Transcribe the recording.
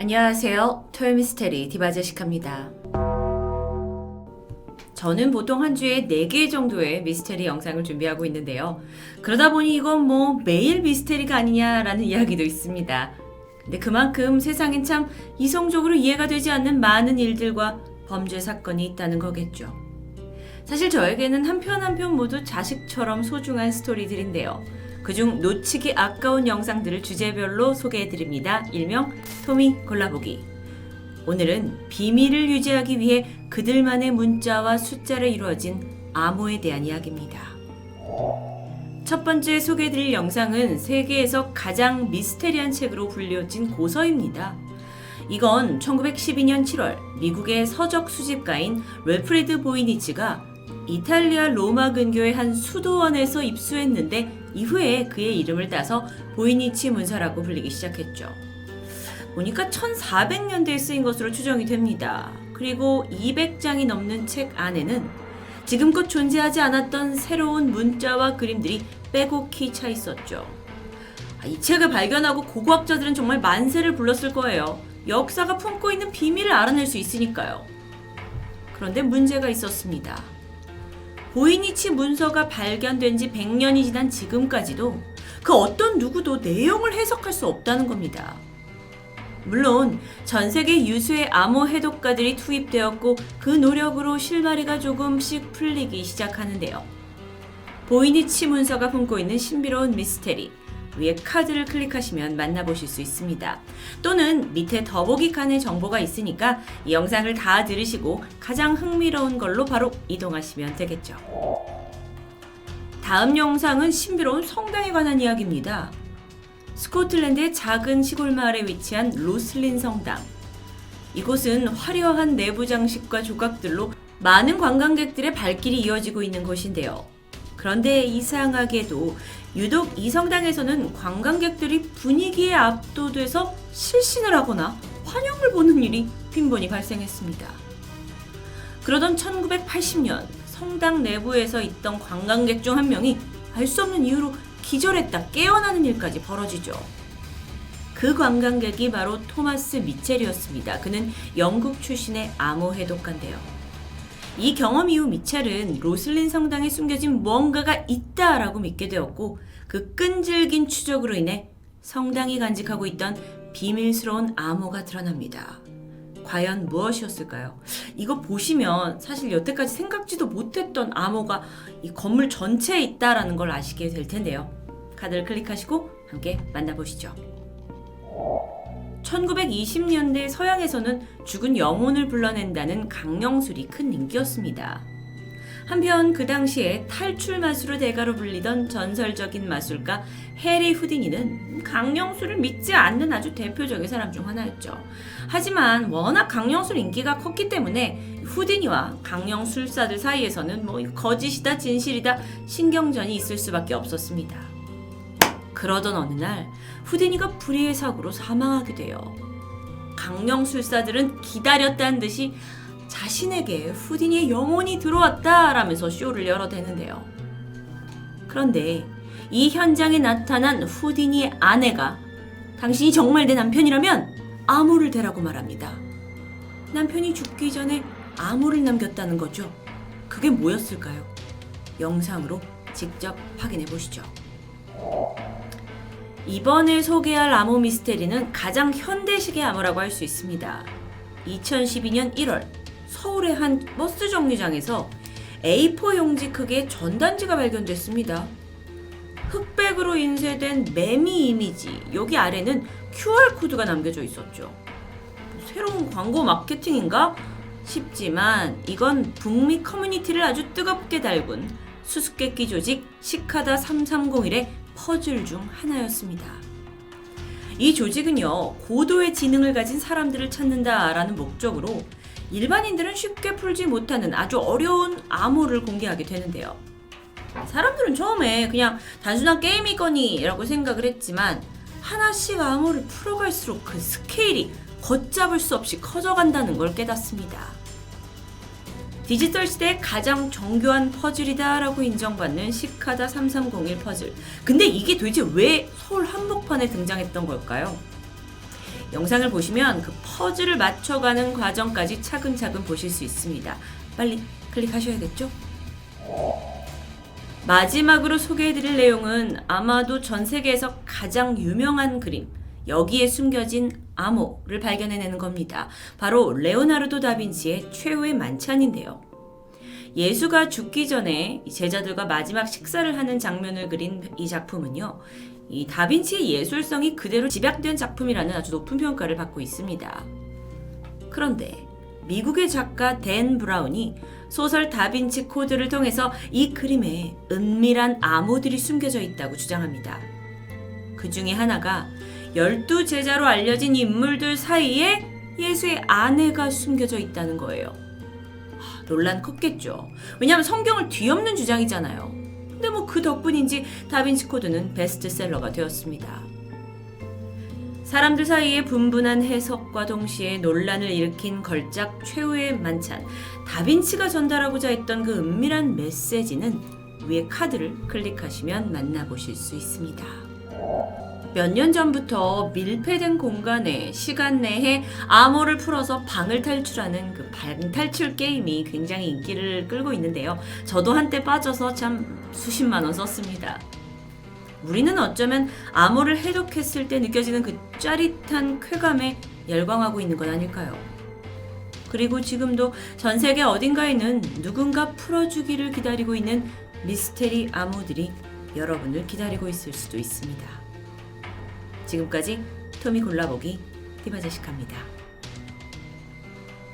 안녕하세요. 토요미스테리 디바제시카입니다. 저는 보통 한 주에 4개 정도의 미스테리 영상을 준비하고 있는데요. 그러다 보니 이건 매일 미스테리가 아니냐라는 이야기도 있습니다. 근데 그만큼 세상엔 참 이성적으로 이해가 되지 않는 많은 일들과 범죄 사건이 있다는 거겠죠. 사실 저에게는 한 편 한 편 모두 자식처럼 소중한 스토리들인데요. 그중 놓치기 아까운 영상들을 주제별로 소개해드립니다. 일명 토미 골라보기. 오늘은 비밀을 유지하기 위해 그들만의 문자와 숫자로 이루어진 암호에 대한 이야기입니다. 첫 번째 소개해드릴 영상은 세계에서 가장 미스테리한 책으로 불려진 고서입니다. 이건 1912년 7월 미국의 서적 수집가인 럴프레드 보이니치가 이탈리아 로마 근교의 한 수도원에서 입수했는데 이후에 그의 이름을 따서 보이니치 문서라고 불리기 시작했죠. 보니까 1400년대에 쓰인 것으로 추정이 됩니다. 그리고 200장이 넘는 책 안에는 지금껏 존재하지 않았던 새로운 문자와 그림들이 빼곡히 차 있었죠. 이 책을 발견하고 고고학자들은 정말 만세를 불렀을 거예요. 역사가 품고 있는 비밀을 알아낼 수 있으니까요. 그런데 문제가 있었습니다. 보이니치 문서가 발견된 지 100년이 지난 지금까지도 그 어떤 누구도 내용을 해석할 수 없다는 겁니다. 물론 전 세계 유수의 암호 해독가들이 투입되었고 그 노력으로 실마리가 조금씩 풀리기 시작하는데요. 보이니치 문서가 품고 있는 신비로운 미스테리, 위에 카드를 클릭하시면 만나보실 수 있습니다. 또는 밑에 더보기 칸에 정보가 있으니까 이 영상을 다 들으시고 가장 흥미로운 걸로 바로 이동하시면 되겠죠. 다음 영상은 신비로운 성당에 관한 이야기입니다. 스코틀랜드의 작은 시골 마을에 위치한 로슬린 성당. 이곳은 화려한 내부 장식과 조각들로 많은 관광객들의 발길이 이어지고 있는 곳인데요. 그런데 이상하게도 유독 이 성당에서는 관광객들이 분위기에 압도돼서 실신을 하거나 환영을 보는 일이 빈번히 발생했습니다. 그러던 1980년 성당 내부에서 있던 관광객 중 한 명이 알 수 없는 이유로 기절했다 깨어나는 일까지 벌어지죠. 그 관광객이 바로 토마스 미첼이었습니다. 그는 영국 출신의 암호 해독가인데요. 이 경험 이후 미첼은 로슬린 성당에 숨겨진 무언가가 있다라고 믿게 되었고 그 끈질긴 추적으로 인해 성당이 간직하고 있던 비밀스러운 암호가 드러납니다. 과연 무엇이었을까요? 이거 보시면 사실 여태까지 생각지도 못했던 암호가 이 건물 전체에 있다라는 걸 아시게 될 텐데요. 카드를 클릭하시고 함께 만나보시죠. 1920년대 서양에서는 죽은 영혼을 불러낸다는 강령술이 큰 인기였습니다. 한편 그 당시에 탈출 마술의 대가로 불리던 전설적인 마술가 해리 후디니는 강령술을 믿지 않는 아주 대표적인 사람 중 하나였죠. 하지만 워낙 강령술 인기가 컸기 때문에 후디니와 강령술사들 사이에서는 거짓이다 진실이다 신경전이 있을 수밖에 없었습니다. 그러던 어느 날 후디니가 불의의 사고로 사망하게 돼요. 강령술사들은 기다렸다는 듯이 자신에게 후디니의 영혼이 들어왔다라면서 쇼를 열어대는데요. 그런데 이 현장에 나타난 후디니의 아내가 당신이 정말 내 남편이라면 암호를 대라고 말합니다. 남편이 죽기 전에 암호를 남겼다는 거죠. 그게 뭐였을까요? 영상으로 직접 확인해 보시죠. 이번에 소개할 암호 미스테리는 가장 현대식의 암호라고 할 수 있습니다. 2012년 1월 서울의 한 버스 정류장에서 A4 용지 크기의 전단지가 발견됐습니다. 흑백으로 인쇄된 매미 이미지, 여기 아래는 QR코드가 남겨져 있었죠. 새로운 광고 마케팅인가 싶지만 이건 북미 커뮤니티를 아주 뜨겁게 달군 수수께끼 조직 시카다 330일의 퍼즐 중 하나였습니다. 이 조직은요, 고도의 지능을 가진 사람들을 찾는다라는 목적으로 일반인들은 쉽게 풀지 못하는 아주 어려운 암호를 공개하게 되는데요. 사람들은 처음에 그냥 단순한 게임이거니 라고 생각을 했지만 하나씩 암호를 풀어갈수록 그 스케일이 걷잡을 수 없이 커져간다는 걸 깨닫습니다. 디지털 시대의 가장 정교한 퍼즐이다라고 인정받는 시카다 3301 퍼즐. 근데 이게 도대체 왜 서울 한복판에 등장했던 걸까요? 영상을 보시면 그 퍼즐을 맞춰가는 과정까지 차근차근 보실 수 있습니다. 빨리 클릭하셔야겠죠? 마지막으로 소개해드릴 내용은 아마도 전 세계에서 가장 유명한 그림, 여기에 숨겨진 암호를 발견해내는 겁니다. 바로 레오나르도 다빈치의 최후의 만찬인데요. 예수가 죽기 전에 제자들과 마지막 식사를 하는 장면을 그린 이 작품은요, 이 다빈치의 예술성이 그대로 집약된 작품이라는 아주 높은 평가를 받고 있습니다. 그런데 미국의 작가 댄 브라운이 소설 다빈치 코드를 통해서 이 그림에 은밀한 암호들이 숨겨져 있다고 주장합니다. 그 중에 하나가 12제자로 알려진 인물들 사이에 예수의 아내가 숨겨져 있다는 거예요. 논란 컸겠죠. 왜냐하면 성경을 뒤엎는 주장이잖아요. 근데 뭐 그 덕분인지 다빈치 코드는 베스트셀러가 되었습니다. 사람들 사이에 분분한 해석과 동시에 논란을 일으킨 걸작 최후의 만찬, 다빈치가 전달하고자 했던 그 은밀한 메시지는 위에 카드를 클릭하시면 만나보실 수 있습니다. 몇 년 전부터 밀폐된 공간에 시간 내에 암호를 풀어서 방을 탈출하는 그 방 탈출 게임이 굉장히 인기를 끌고 있는데요. 저도 한때 빠져서 참 수십만 원 썼습니다. 우리는 어쩌면 암호를 해독했을 때 느껴지는 그 짜릿한 쾌감에 열광하고 있는 건 아닐까요? 그리고 지금도 전 세계 어딘가에는 누군가 풀어주기를 기다리고 있는 미스테리 암호들이 여러분을 기다리고 있을 수도 있습니다. 지금까지 토미 골라보기 디바제시카입니다.